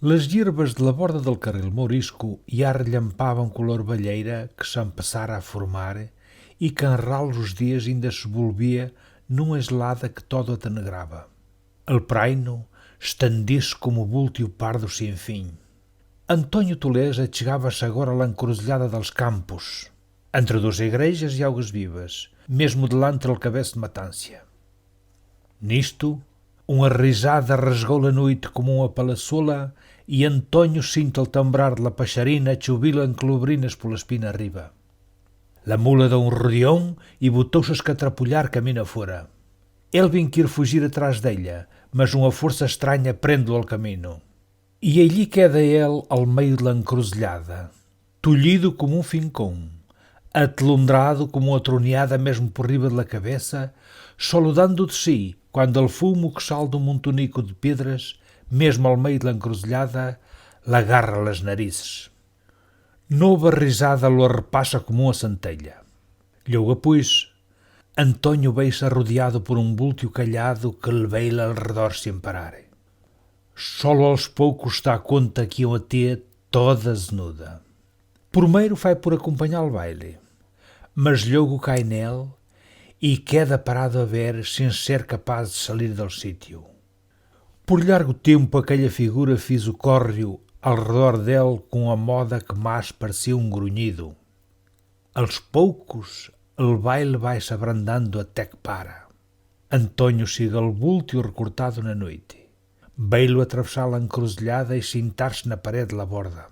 Les hierbas de la borda del carril Morisco ja relhampavam color balheira que s'empeçara a formar e que en rals os dias ainda se volvia numa gelada que todo atenegrava. El praino estendia-se como bultio pardo sem fim. Antônio Tolesa chegava-se agora à encruzilhada dos campos, entre duas igrejas e augas vivas, mesmo delante del cabeço de Matância. Nisto, uma risada rasgou a noite como uma palaçola e Antônio sinto el tambrar de la paixarina chubila en colobrinas pola espina arriba. La mula deu um rodeão e botou-se a escatrapulhar caminho afora. Ele vem quer fugir atrás dela, mas uma força estranha prende-o ao caminho. E allí queda ele ao meio da encruzilhada, tolhido como um fincão, atolondrado como uma troneada mesmo por riba da cabeça, solo dando de si, quando el fumo que sale de um montonico de pedras, mesmo ao meio da encruzilhada, lhe agarra as narizes. Nova risada lo repassa como uma centelha. Logo após, Antônio veio-se rodeado por um bultio calhado que lhe veio ao redor sem parar. Só aos poucos dá conta que eu até toda zenuda. Primeiro vai por acompanhar o baile, mas logo cai nele e queda parado a ver sem ser capaz de sair do sítio. Por largo tempo aquela figura fez o córrego ao redor dele com a moda que mais parecia um grunhido. Aos poucos, o baile vai-se abrandando até que para. Antônio siga o bultio recortado na noite. Veio-lo atravessar a encruzilhada e sentar-se na parede da borda.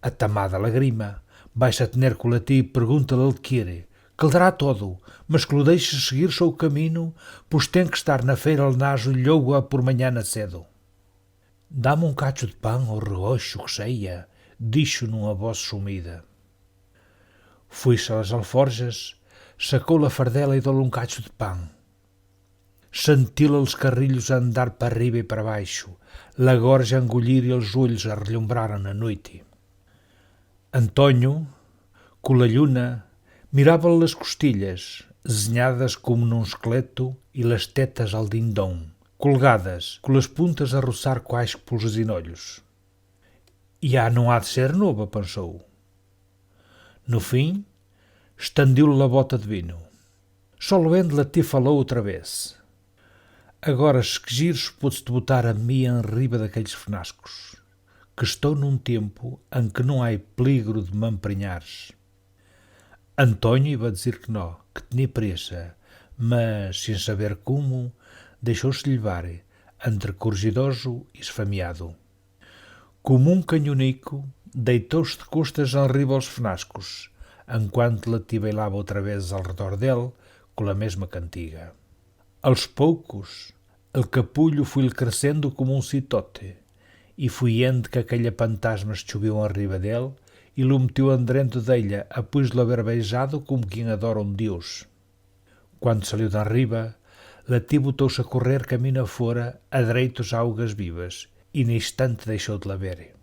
A tamada lagrima vai-se a tener com ti e pergunta-lhe o que quer, que lhe dará todo, mas que lhe deixe seguir seu caminho, pois tem que estar na feira al naso logo por manhã cedo. Dá-me um cacho de pão ou regocho que saia, disse numa voz sumida. Foi-se às alforjas, sacou a fardela e deu-lhe um cacho de pão. Sentiu-lhe os carrilhos a andar para arriba e para baixo, a gorja a engolir e os olhos a relumbraram na noite. Antônio, com a luna, mirava-lhe as costilhas, desenhadas como num esqueleto, e as tetas ao dindom, colgadas, com as puntas a roçar quais pelos zinolhos. Não há de ser nova, pensou. No fim, estendeu-lhe a bota de vinho. Só Luende te falou outra vez. Agora, se quisires, podes-te botar a mim em riba daqueles fenascos, que estou num tempo em que não há peligro de me emprenhares. Antônio ia dizer que não, que tinha pressa, mas, sem saber como, deixou-se levar, entre corridoso e esfameado. Como um canhonico, deitou-se de costas em riba aos fenascos, enquanto Lati bailava outra vez ao redor dele, com a mesma cantiga. Aos poucos, o capulho foi-lhe crescendo como um citote, e foi ende que aquele fantasma subiu arriba dele e lhe meteu andrento dele, após lhe haver beijado como quem adora um deus. Quando saiu de arriba, Lati botou-se a correr caminho afora, a direitos a augas vivas, e no instante deixou de la ver.